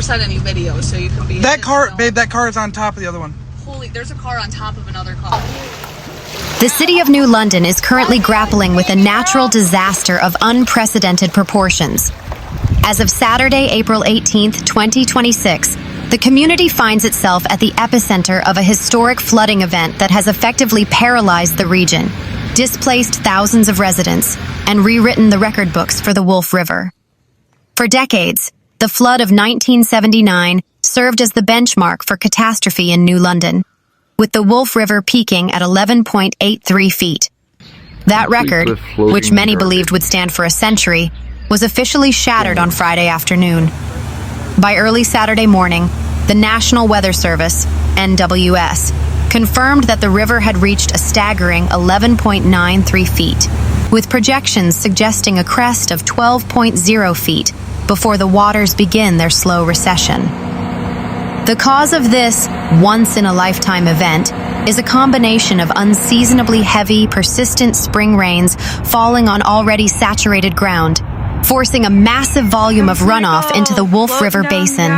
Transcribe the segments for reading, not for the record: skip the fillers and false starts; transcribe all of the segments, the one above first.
sent any videos, so you can be... That car, babe, that car is on top of the other one. Holy, there's a car on top of another car. The City of New London is currently grappling with a natural disaster of unprecedented proportions. As of Saturday, April 18th, 2026, the community finds itself at the epicenter of a historic flooding event that has effectively paralyzed the region, displaced thousands of residents, and rewritten the record books for the Wolf River. For decades, the flood of 1979 served as the benchmark for catastrophe in New London, with the Wolf River peaking at 11.83 feet. That record, which many believed would stand for a century, was officially shattered on Friday afternoon. By early Saturday morning, the National Weather Service, NWS, confirmed that the river had reached a staggering 11.93 feet, with projections suggesting a crest of 12.0 feet before the waters begin their slow recession. The cause of this once-in-a-lifetime event is a combination of unseasonably heavy, persistent spring rains falling on already saturated ground, forcing a massive volume of runoff into the Wolf River Basin.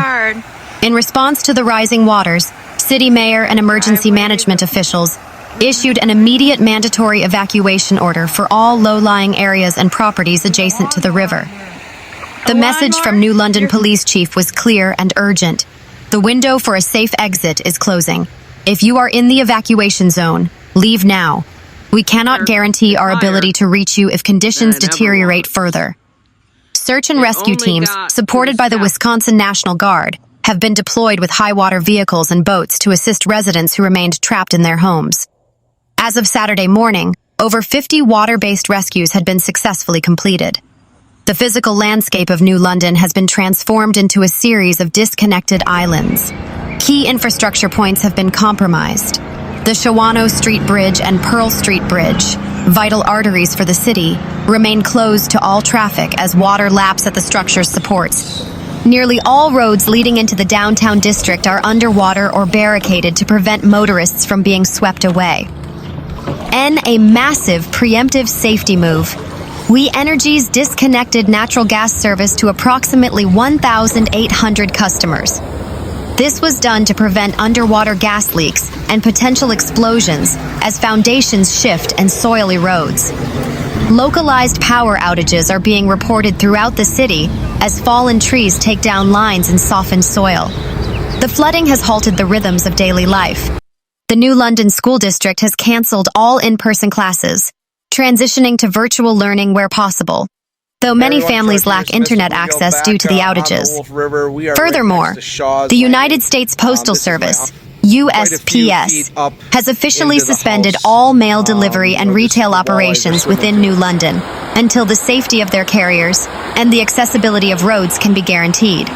In response to the rising waters, city mayor and emergency management officials issued an immediate mandatory evacuation order for all low-lying areas and properties adjacent to the river. The message from New London Police Chief was clear and urgent. The window for a safe exit is closing. If you are in the evacuation zone, leave now. We cannot guarantee our ability to reach you if conditions deteriorate further. Search and rescue teams, supported by the Wisconsin National Guard, have been deployed with high-water vehicles and boats to assist residents who remained trapped in their homes. As of Saturday morning, over 50 water-based rescues had been successfully completed. The physical landscape of New London has been transformed into a series of disconnected islands. Key infrastructure points have been compromised. The Shawano Street Bridge and Pearl Street Bridge, vital arteries for the city, remain closed to all traffic as water laps at the structure's supports. Nearly all roads leading into the downtown district are underwater or barricaded to prevent motorists from being swept away. In a massive preemptive safety move, We Energies disconnected natural gas service to approximately 1,800 customers. This was done to prevent underwater gas leaks and potential explosions as foundations shift and soil erodes. Localized power outages are being reported throughout the city as fallen trees take down lines and soften soil. The flooding has halted the rhythms of daily life. The New London School District has canceled all in-person classes, transitioning to virtual learning where possible, though many families lack internet access due to the outages. Furthermore, the United States Postal Service, USPS, has officially suspended all mail delivery and retail operations within New London until the safety of their carriers and the accessibility of roads can be guaranteed.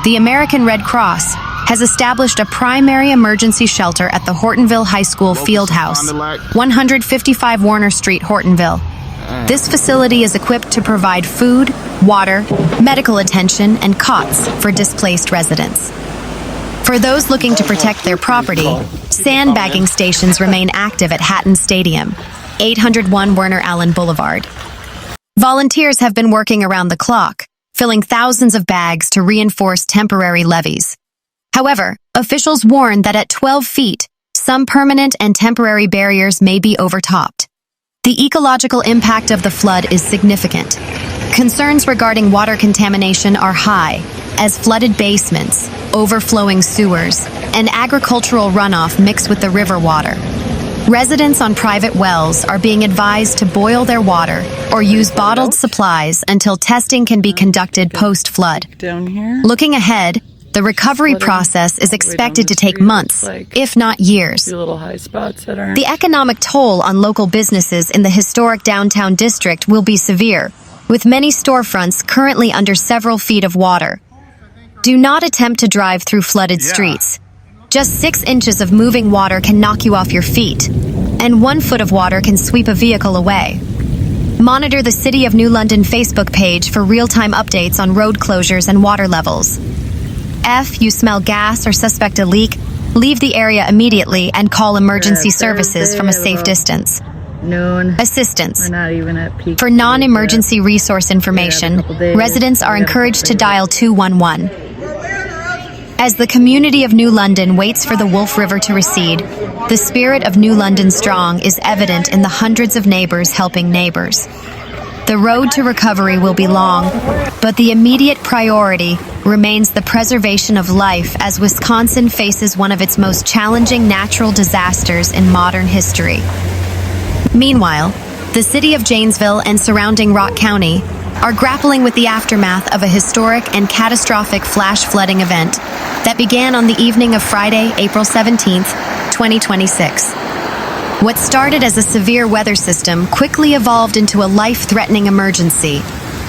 The American Red Cross has established a primary emergency shelter at the Hortonville High School Field House, 155 Warner Street, Hortonville. This facility is equipped to provide food, water, medical attention, and cots for displaced residents. For those looking to protect their property, sandbagging stations remain active at Hatton Stadium, 801 Werner Allen Boulevard. Volunteers have been working around the clock, filling thousands of bags to reinforce temporary levees. However, officials warn that at 12 feet, some permanent and temporary barriers may be overtopped. The ecological impact of the flood is significant. Concerns regarding water contamination are high, as flooded basements, overflowing sewers, and agricultural runoff mix with the river water. Residents on private wells are being advised to boil their water or use bottled supplies until testing can be conducted post-flood. Down here. Looking ahead, the recovery process is expected to take months, if not years. The economic toll on local businesses in the historic downtown district will be severe, with many storefronts currently under several feet of water. Do not attempt to drive through flooded streets. Just 6 inches of moving water can knock you off your feet, and 1 foot of water can sweep a vehicle away. Monitor the City of New London Facebook page for real-time updates on road closures and water levels. If you smell gas or suspect a leak, leave the area immediately and call emergency services from a safe distance. Assistance. For non-emergency resource information, residents are encouraged to dial 211. As the community of New London waits for the Wolf River to recede, the spirit of New London Strong is evident in the hundreds of neighbors helping neighbors. The road to recovery will be long, but the immediate priority remains the preservation of life as Wisconsin faces one of its most challenging natural disasters in modern history. Meanwhile, the city of Jainsville and surrounding Rock County are grappling with the aftermath of a historic and catastrophic flash flooding event that began on the evening of Friday, April 17, 2026. What started as a severe weather system quickly evolved into a life-threatening emergency,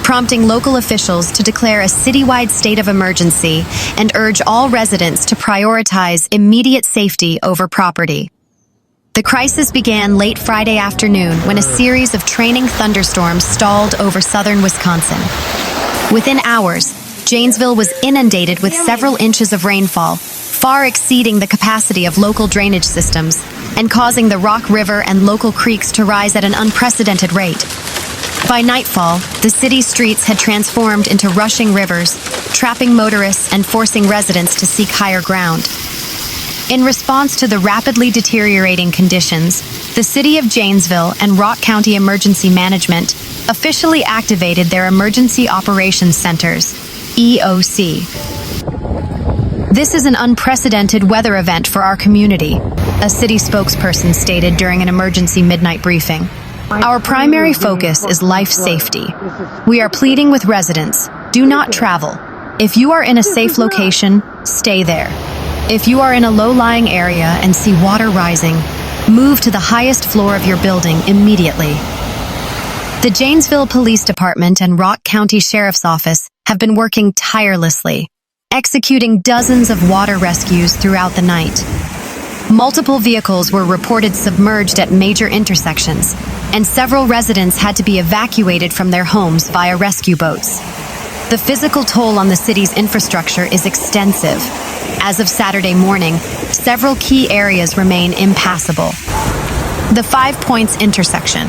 prompting local officials to declare a citywide state of emergency and urge all residents to prioritize immediate safety over property. The crisis began late Friday afternoon when a series of training thunderstorms stalled over southern Wisconsin. Within hours, Jainsville was inundated with several inches of rainfall, far exceeding the capacity of local drainage systems and causing the Rock River and local creeks to rise at an unprecedented rate. By nightfall, the city's streets had transformed into rushing rivers, trapping motorists and forcing residents to seek higher ground. In response to the rapidly deteriorating conditions, the City of Janesville and Rock County Emergency Management officially activated their Emergency Operations Centers, EOC. This is an unprecedented weather event for our community, a city spokesperson stated during an emergency midnight briefing. Our primary focus is life safety. We are pleading with residents, do not travel. If you are in a safe location, stay there. If you are in a low-lying area and see water rising, move to the highest floor of your building immediately. The Jainsville Police Department and Rock County Sheriff's Office have been working tirelessly, executing dozens of water rescues throughout the night. Multiple vehicles were reported submerged at major intersections, and several residents had to be evacuated from their homes via rescue boats. The physical toll on the city's infrastructure is extensive. As of Saturday morning, several key areas remain impassable. The 5 Points intersection,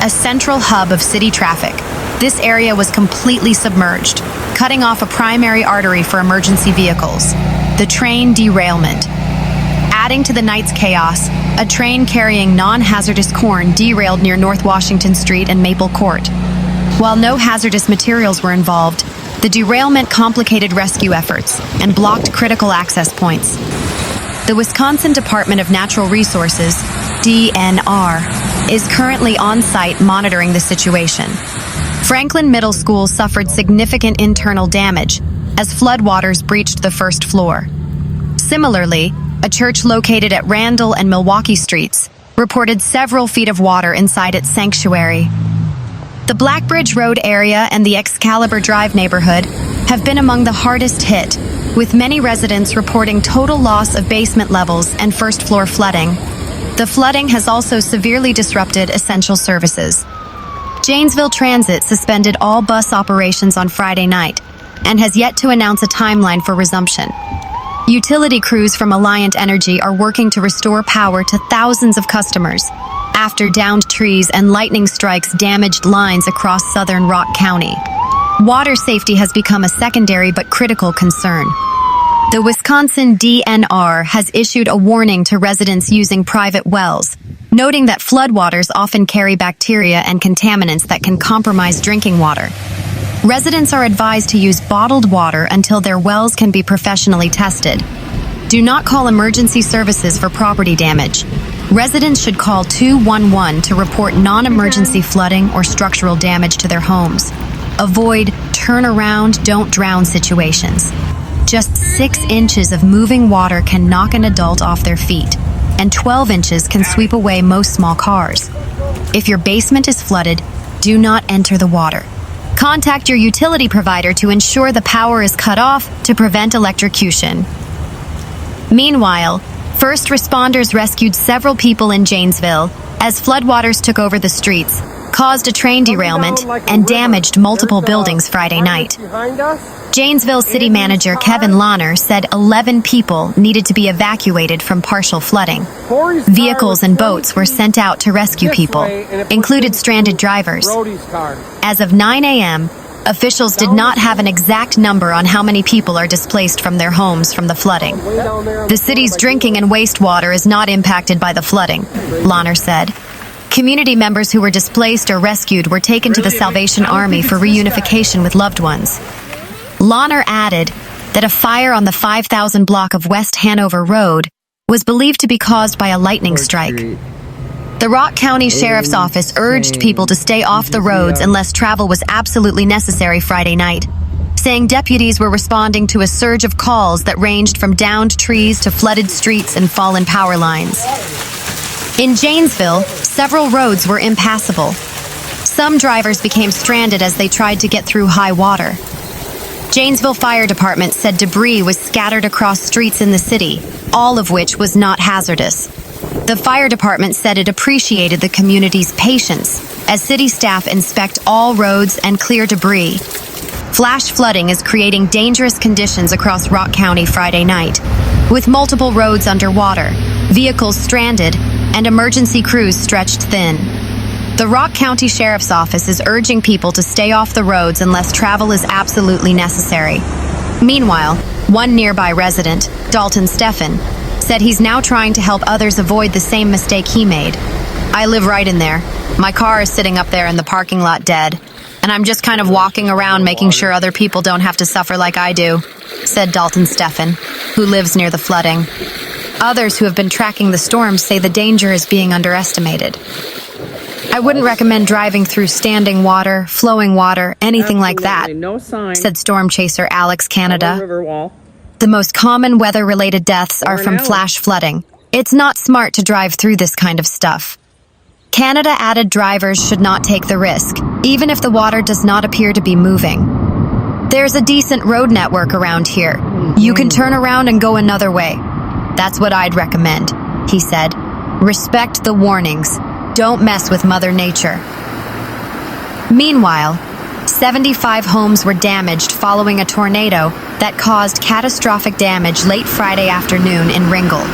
a central hub of city traffic. This area was completely submerged, cutting off a primary artery for emergency vehicles. The train derailment. Adding to the night's chaos, a train carrying non-hazardous corn derailed near North Washington Street and Maple Court. While no hazardous materials were involved, the derailment complicated rescue efforts and blocked critical access points. The Wisconsin Department of Natural Resources, DNR, is currently on site monitoring the situation. Franklin Middle School suffered significant internal damage as floodwaters breached the first floor. Similarly, a church located at Randall and Milwaukee Streets reported several feet of water inside its sanctuary. The Blackbridge Road area and the Excalibur Drive neighborhood have been among the hardest hit, with many residents reporting total loss of basement levels and first-floor flooding. The flooding has also severely disrupted essential services. Jainsville Transit suspended all bus operations on Friday night and has yet to announce a timeline for resumption. Utility crews from Alliant Energy are working to restore power to thousands of customers after downed trees and lightning strikes damaged lines across southern Rock County. Water safety has become a secondary but critical concern. The Wisconsin DNR has issued a warning to residents using private wells, noting that floodwaters often carry bacteria and contaminants that can compromise drinking water. Residents are advised to use bottled water until their wells can be professionally tested. Do not call emergency services for property damage. Residents should call 211 to report non-emergency flooding or structural damage to their homes. Avoid turn around, don't drown situations. Just 6 inches of moving water can knock an adult off their feet, and 12 inches can sweep away most small cars. If your basement is flooded, do not enter the water. Contact your utility provider to ensure the power is cut off to prevent electrocution. Meanwhile, first responders rescued several people in Jainsville as floodwaters took over the streets, caused a train derailment, and damaged multiple buildings Friday night. Jainsville City Manager Kevin Lahner said 11 people needed to be evacuated from partial flooding. Vehicles and boats were sent out to rescue people, included stranded drivers. As of 9 a.m., Officials did not have an exact number on how many people are displaced from their homes from the flooding. The city's drinking and wastewater is not impacted by the flooding, Lahner said. Community members who were displaced or rescued were taken to the Salvation Army for reunification with loved ones. Lahner added that a fire on the 5,000 block of West Hanover Road was believed to be caused by a lightning strike. The Rock County Sheriff's Office urged people to stay off the roads unless travel was absolutely necessary Friday night, saying deputies were responding to a surge of calls that ranged from downed trees to flooded streets and fallen power lines. In Jainsville, several roads were impassable. Some drivers became stranded as they tried to get through high water. Jainsville Fire Department said debris was scattered across streets in the city, all of which was not hazardous. The fire department said it appreciated the community's patience as city staff inspect all roads and clear debris. Flash flooding is creating dangerous conditions across Rock County Friday night, with multiple roads underwater, vehicles stranded, and emergency crews stretched thin. The Rock County Sheriff's Office is urging people to stay off the roads unless travel is absolutely necessary. Meanwhile, one nearby resident, Dalton Steffen, said he's now trying to help others avoid the same mistake he made. I live right in there. My car is sitting up there in the parking lot dead, and I'm just kind of walking around making sure other people don't have to suffer like I do, said Dalton Steffen, who lives near the flooding. Others who have been tracking the storms say the danger is being underestimated. I wouldn't recommend driving through standing water, flowing water, anything like that, said storm chaser Alex Canada. The most common weather-related deaths are from flash flooding. It's not smart to drive through this kind of stuff. Canada added drivers should not take the risk, even if the water does not appear to be moving. There's a decent road network around here. You can turn around and go another way. That's what I'd recommend, he said. Respect the warnings. Don't mess with Mother Nature. Meanwhile, 75 homes were damaged following a tornado that caused catastrophic damage late Friday afternoon in Ringle.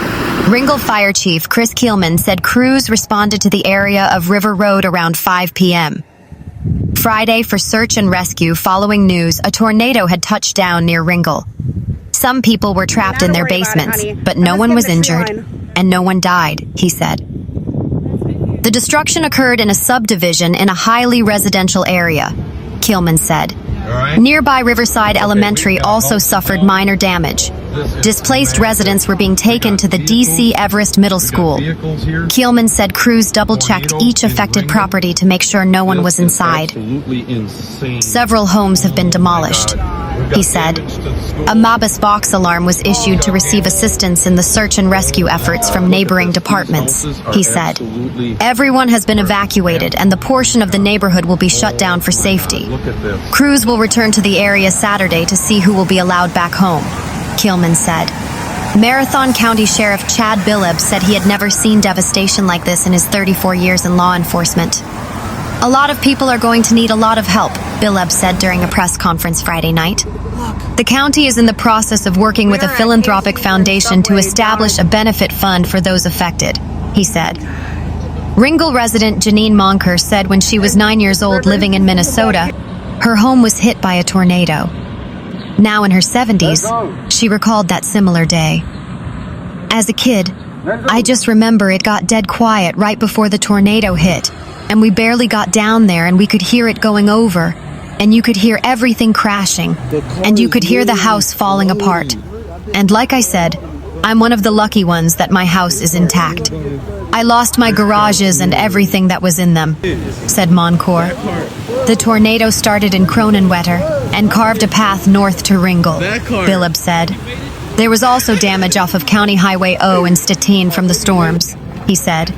Ringle Fire Chief Chris Kielman said crews responded to the area of River Road around 5 p.m. Friday for search and rescue following news a tornado had touched down near Ringle. Some people were trapped in their basements, but no one was injured, and no one died, he said. The destruction occurred in a subdivision in a highly residential area, Kielman said. Nearby Riverside Elementary also suffered minor damage. Displaced residents were being taken to the D.C. Everest Middle School. Kielman said crews double-checked each affected property to make sure no one was inside. Several homes have been demolished, he said. A Mabus box alarm was issued to receive assistance in the search and rescue efforts from neighboring departments, he said. Everyone has been evacuated and the portion of the neighborhood will be shut down for safety. Crews will return to the area Saturday to see who will be allowed back home, Kielman said. Marathon County Sheriff Chad Billeb said he had never seen devastation like this in his 34 years in law enforcement. A lot of people are going to need a lot of help, Billeb said during a press conference Friday night. The county is in the process of working with a philanthropic foundation to establish a benefit fund for those affected, he said. Ringle resident Janine Monker said when she was 9 years old living in Minnesota, her home was hit by a tornado. Now in her 70s, she recalled that similar day. As a kid, I just remember it got dead quiet right before the tornado hit, and we barely got down there and we could hear it going over, and you could hear everything crashing, and you could hear the house falling apart. And like I said, I'm one of the lucky ones that my house is intact. I lost my garages and everything that was in them, said Moncourt. The tornado started in Cronenwetter and carved a path north to Ringle, Billeb said. There was also damage off of County Highway O in Stettin from the storms, he said.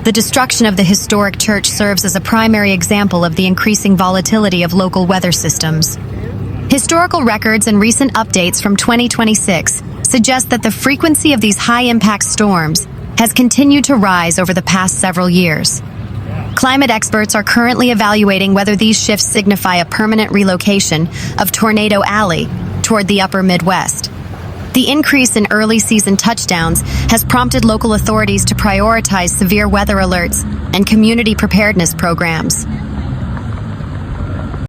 The destruction of the historic church serves as a primary example of the increasing volatility of local weather systems. Historical records and recent updates from 2026 suggest that the frequency of these high-impact storms has continued to rise over the past several years. Climate experts are currently evaluating whether these shifts signify a permanent relocation of Tornado Alley toward the upper Midwest. The increase in early season touchdowns has prompted local authorities to prioritize severe weather alerts and community preparedness programs.